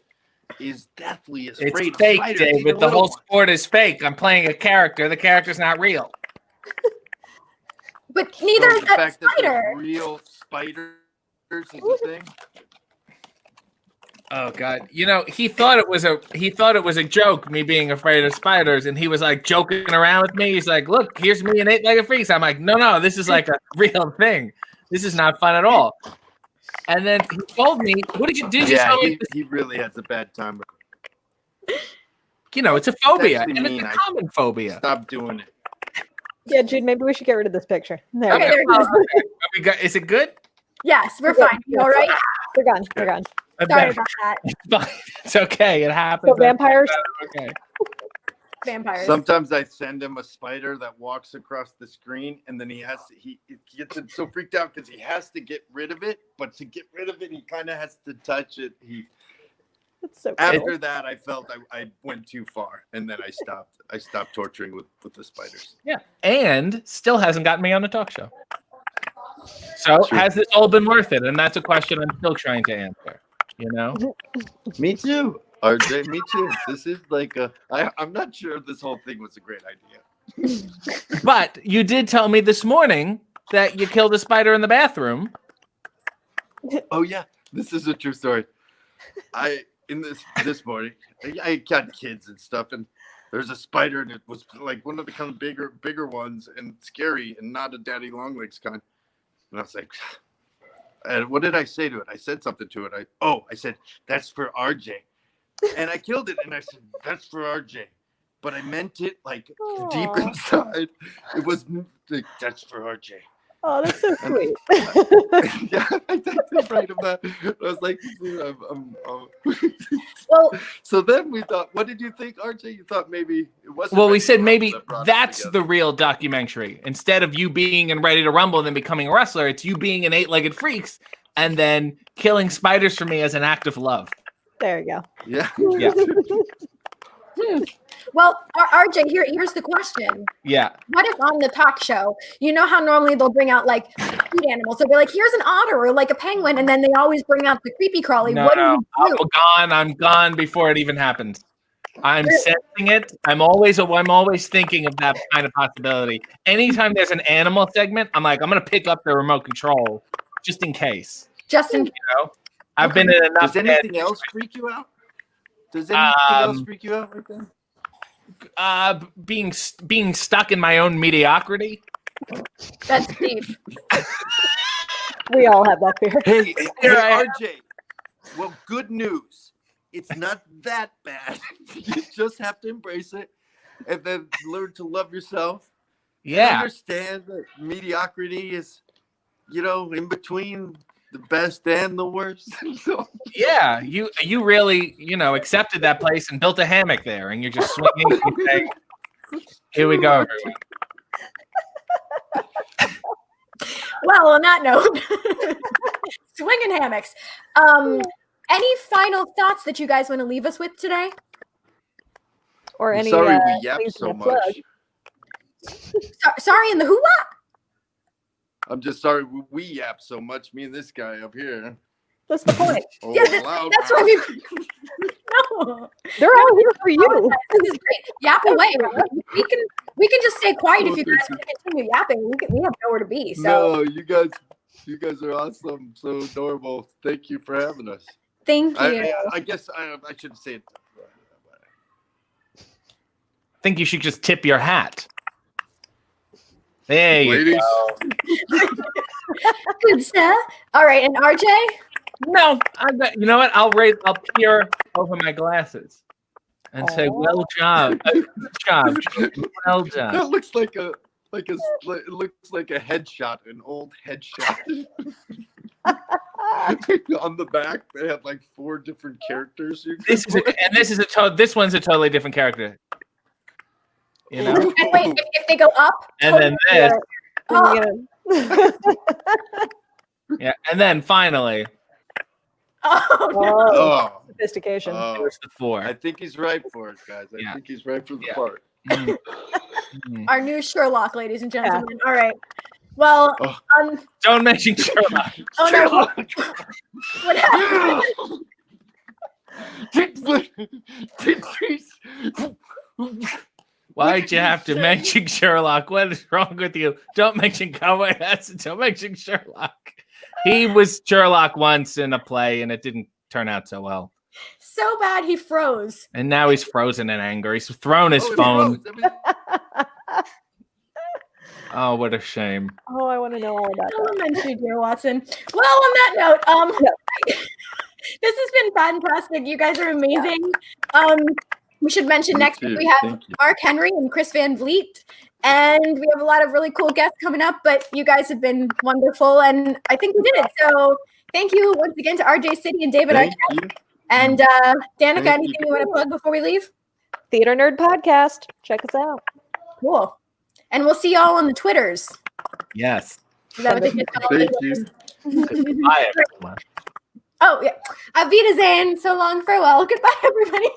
D: is deathly afraid
C: It's
D: of
C: fake,
D: spiders. even
C: David. The
D: little
C: whole
D: ones.
C: sport is fake. I'm playing a character. The character's not real.
A: But neither
D: So
A: is
D: the
A: that
D: fact that
A: spider.
D: there's real spiders is the thing.
C: Oh God! You know, he thought it was a joke, me being afraid of spiders, and he was like joking around with me. He's like, "Look, here's me and 8-legged freaks." I'm like, "No, this is like a real thing. This is not fun at all." And then he told me, "What did you
D: Yeah,
C: tell me?"
D: he really has a bad time.
C: You know, it's a phobia,
D: actually
C: and
D: mean.
C: it's a common phobia.
D: Stop doing it.
B: Yeah, Jude, maybe we should get rid of this picture. There
A: Okay,
B: we
A: there
B: go.
A: it is.
C: Is it good?
A: Yes, we're fine. You all right?
B: They're gone. They're gone.
A: Sorry about that.
C: It's okay. It happens.
B: So vampires?
C: Okay.
A: Vampires.
D: Sometimes I send him a spider that walks across the screen, and then he gets so freaked out because he has to get rid of it. But to get rid of it, he kind of has to touch it.
B: That's so cool.
D: After that, I felt I went too far, and then I stopped. I stopped torturing with the spiders.
C: Yeah, and still hasn't gotten me on the talk show. So
D: True.
C: has this all been worth it? And that's a question I'm still trying to answer. You know.
D: Me too, RJ. Me too. This is like I'm not sure this whole thing was a great idea.
C: But you did tell me this morning that you killed a spider in the bathroom.
D: Oh yeah, this is a true story. This morning, I got kids and stuff, and there's a spider, and it was like one of the kind of bigger ones, and scary, and not a daddy long legs kind. And I was like, and what did I say to it? I said something to it. I said, "That's for RJ," and I killed it, and I said, "That's for RJ," but I meant it like deep
B: Aw.
D: inside. It was like, "That's for RJ."
B: Oh, that's so sweet.
D: Yeah, I think right of that. I was like,
A: Well,
D: So then we thought, what did you think, RJ? You thought maybe it wasn't.
C: Well, we
D: Ready
C: said
D: to Rumble
C: maybe
D: that brought us
C: that's
D: together.
C: the real documentary. Instead of you being in Ready to Rumble and then becoming a wrestler, it's you being in 8-legged freaks and then killing spiders for me as an act of love.
B: There you go.
D: Yeah.
C: Yeah.
A: well, RJ, here's the question.
C: Yeah.
A: What if on the talk show, you know how normally they'll bring out like food animals? So they're like, here's an otter or like a penguin, and then they always bring out the creepy crawly.
C: No,
A: What do you do?
C: I'm gone before it even happens. I'm sensing it. I'm always thinking of that kind of possibility. Anytime there's an animal segment, I'm like, I'm gonna pick up the remote control just in case.
A: Just in
C: You know, I've been in enough.
D: Does anything else freak you out? Does anything else freak you out right then?
C: Being stuck in my own mediocrity.
A: That's deep.
B: We all have that fear.
D: Hey,
C: Here I am.
D: RJ. Well, good news. It's not that bad. You just have to embrace it and then learn to love yourself.
C: Yeah.
D: Understand that mediocrity is, in between the best and the worst. So,
C: Yeah, you really, accepted that place and built a hammock there, and you're just swinging and saying, "Here we go, everyone."
A: Well, on that note, swinging hammocks. Any final thoughts that you guys want to leave us with today?
B: Or
D: I'm
B: any?
D: sorry we yapped
B: things
D: so
B: to plug?
D: much.
A: Sorry, in the who what?
D: I'm just sorry we yapped so much. Me and this guy up here.
B: That's the point.
D: Oh,
A: Yeah,
D: loud
A: that's why we. No.
B: They're all here for you.
A: This is great. Yap away. We can just stay quiet if you guys want to continue yapping. We have nowhere to be. So
D: No, you guys are awesome. So adorable. Thank you for having us.
A: thank you.
D: I guess I should say it.
C: I think you should just tip your hat. There you
D: Ladies.
C: go.
A: Good sir. All right, and RJ.
C: No, you know what? I'll peer over my glasses and say, "Well job, good job, well done."
D: That looks like it looks like a headshot, an old headshot. On the back, they have like 4 different characters.
C: This one's a totally different character. You know,
A: And wait, if they go up,
C: and then this,
A: Oh.
C: yeah, and then finally,
A: oh,
D: Oh,
B: Sophistication.
C: there's the 4.
D: I think he's right for it, guys. I think he's right for the
C: Yeah.
D: part.
C: Mm. Mm.
A: our new Sherlock, ladies and gentlemen. All right. Well,
D: Oh.
C: Don't mention Sherlock.
A: oh no, what happened?
C: Why'd you have to mention Sherlock? What is wrong with you? Don't mention cowboy hats. Don't mention Sherlock. He was Sherlock once in a play, and it didn't turn out so well.
A: So bad he froze.
C: And now he's frozen in anger. He's thrown his phone. Oh, what a shame.
B: Oh, I want to know all about that.
A: Elementary, dear Watson. Well, on that note, this has been fantastic. You guys are amazing. We should mention next week we have Mark Henry and Chris Van Vliet, and we have a lot of really cool guests coming up. But you guys have been wonderful, and I think we did it. So thank you once again to RJ City and David Arquette. And Danica, anything you want to plug before we leave?
B: Theater Nerd Podcast. Check us out.
A: Cool. And we'll see y'all on the Twitters.
C: Yes.
A: Is that what they get called?
D: Thank you.
C: Bye, everyone.
A: Oh, yeah. Auf Wiedersehen. So long, farewell. Goodbye, everybody.